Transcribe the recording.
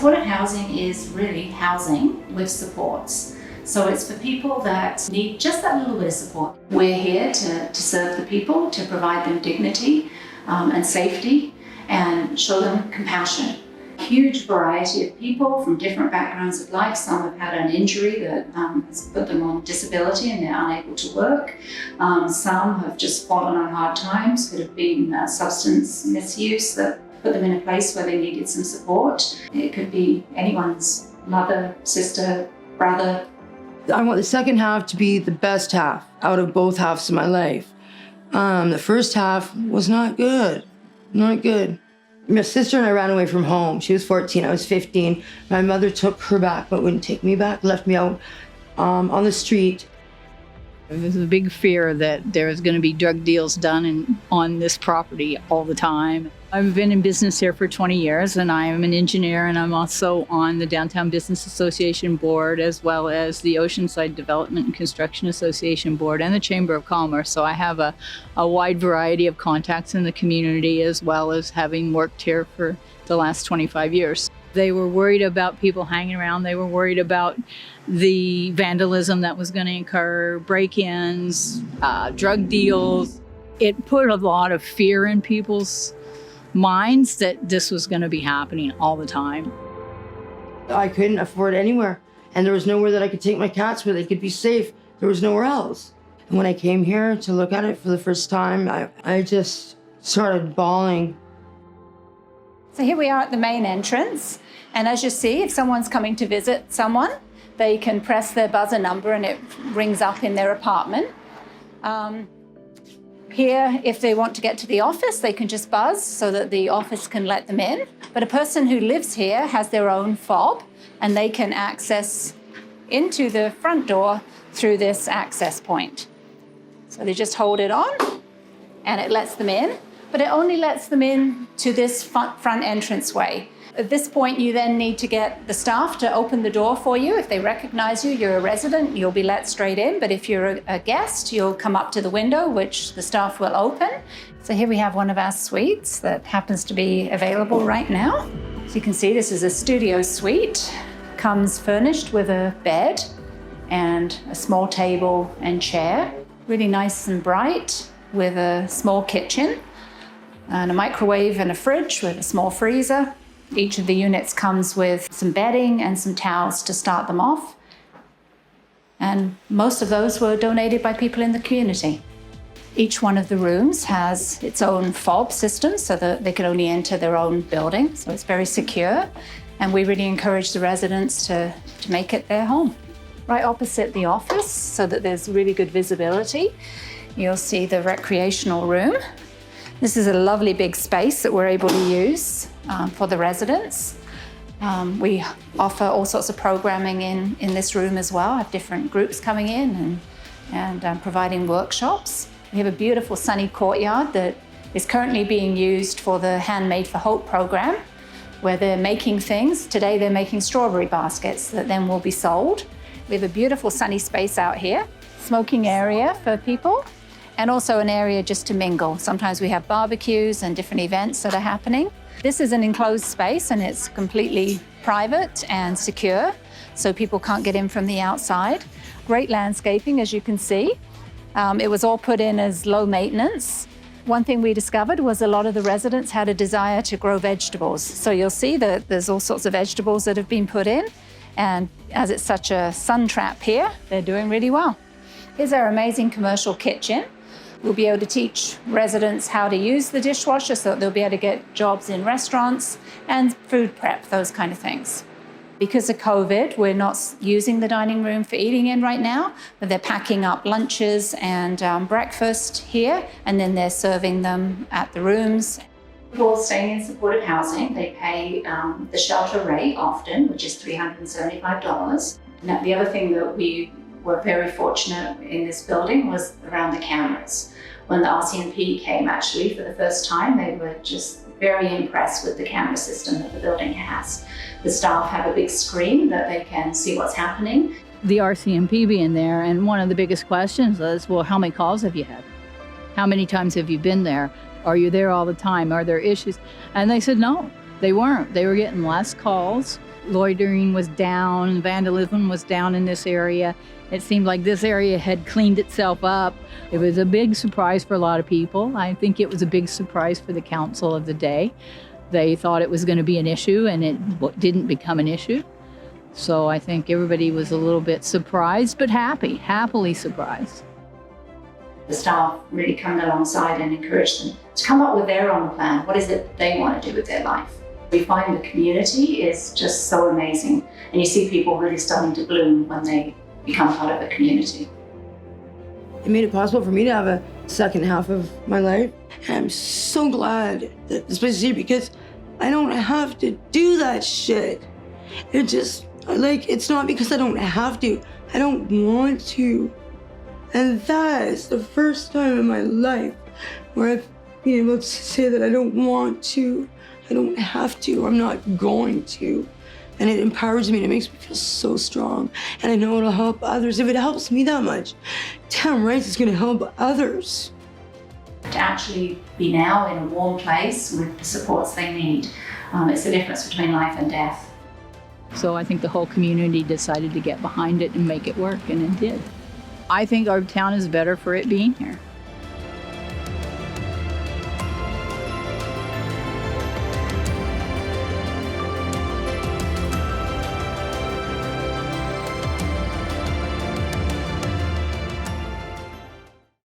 Supported housing is really housing with supports. So it's for people that need just that little bit of support. We're here to serve the people, to provide them dignity and safety, and show them compassion. Huge variety of people from different backgrounds of life. Some have had an injury that has put them on disability and they're unable to work. Some have just fallen on hard times. Could have been substance misuse that put them in a place where they needed some support. It could be anyone's mother, sister, brother. I want the second half to be the best half out of both halves of my life. The first half was not good. Not good. My sister and I ran away from home. She was 14, I was 15. My mother took her back, but wouldn't take me back, left me out on the street. There's a big fear that there's going to be drug deals done on this property all the time. I've been in business here for 20 years, and I am an engineer, and I'm also on the Downtown Business Association board, as well as the Oceanside Development and Construction Association board and the Chamber of Commerce. So I have a wide variety of contacts in the community, as well as having worked here for the last 25 years. They were worried about people hanging around. They were worried about the vandalism that was going to occur, break-ins, drug deals. It put a lot of fear in people's minds that this was going to be happening all the time. I couldn't afford anywhere, and there was nowhere that I could take my cats where they could be safe. There was nowhere else. And when I came here to look at it for the first time, I just started bawling. So here we are at the main entrance, and as you see, if someone's coming to visit someone, they can press their buzzer number and it rings up in their apartment. Here, if they want to get to the office, they can just buzz so that the office can let them in. But a person who lives here has their own fob, and they can access into the front door through this access point. So they just hold it on, and it lets them in, but it only lets them in to this front entranceway. At this point, you then need to get the staff to open the door for you. If they recognize you, you're a resident, you'll be let straight in. But if you're a guest, you'll come up to the window, which the staff will open. So here we have one of our suites that happens to be available right now. So you can see this is a studio suite. Comes furnished with a bed and a small table and chair. Really nice and bright, with a small kitchen and a microwave and a fridge with a small freezer. Each of the units comes with some bedding and some towels to start them off. And most of those were donated by people in the community. Each one of the rooms has its own fob system so that they can only enter their own building. So it's very secure. And we really encourage the residents to make it their home. Right opposite the office, so that there's really good visibility, you'll see the recreational room. This is a lovely big space that we're able to use for the residents. We offer all sorts of programming in this room as well. I have different groups coming in and providing workshops. We have a beautiful sunny courtyard that is currently being used for the Handmade for Hope program, where they're making things. Today they're making strawberry baskets that then will be sold. We have a beautiful sunny space out here, smoking area for people, and also an area just to mingle. Sometimes we have barbecues and different events that are happening. This is an enclosed space, and it's completely private and secure, so people can't get in from the outside. Great landscaping, as you can see. It was all put in as low maintenance. One thing we discovered was a lot of the residents had a desire to grow vegetables. So you'll see that there's all sorts of vegetables that have been put in, and as it's such a sun trap here, they're doing really well. Here's our amazing commercial kitchen. We'll be able to teach residents how to use the dishwasher so that they'll be able to get jobs in restaurants and food prep, those kind of things. Because of COVID, we're not using the dining room for eating in right now, but they're packing up lunches and breakfast here, and then they're serving them at the rooms. People staying in supported housing, they pay the shelter rate often, which is $375. Now, the other thing that we were very fortunate in this building was around the cameras. When the RCMP came actually for the first time, they were just very impressed with the camera system that the building has. The staff have a big screen that they can see what's happening. The RCMP being there, and one of the biggest questions is, well, how many calls have you had? How many times have you been there? Are you there all the time? Are there issues? And they said no, they weren't. They were getting less calls. Loitering was down, vandalism was down in this area. It seemed like this area had cleaned itself up. It was a big surprise for a lot of people. I think it was a big surprise for the council of the day. They thought it was going to be an issue, and it didn't become an issue. So I think everybody was a little bit surprised, but happily surprised. The staff really come alongside and encourage them to come up with their own plan. What is it they want to do with their life? We find the community is just so amazing, and you see people really starting to bloom when they become part of a community. It made it possible for me to have a second half of my life. And I'm so glad that this place is here because I don't have to do that shit. It just, like, it's not because I don't have to. I don't want to. And that is the first time in my life where I've been able to say that I don't want to, I don't have to, I'm not going to. And it empowers me and it makes me feel so strong. And I know it'll help others. If it helps me that much, damn right it's gonna help others. To actually be now in a warm place with the supports they need, it's the difference between life and death. So I think the whole community decided to get behind it and make it work, and it did. I think our town is better for it being here.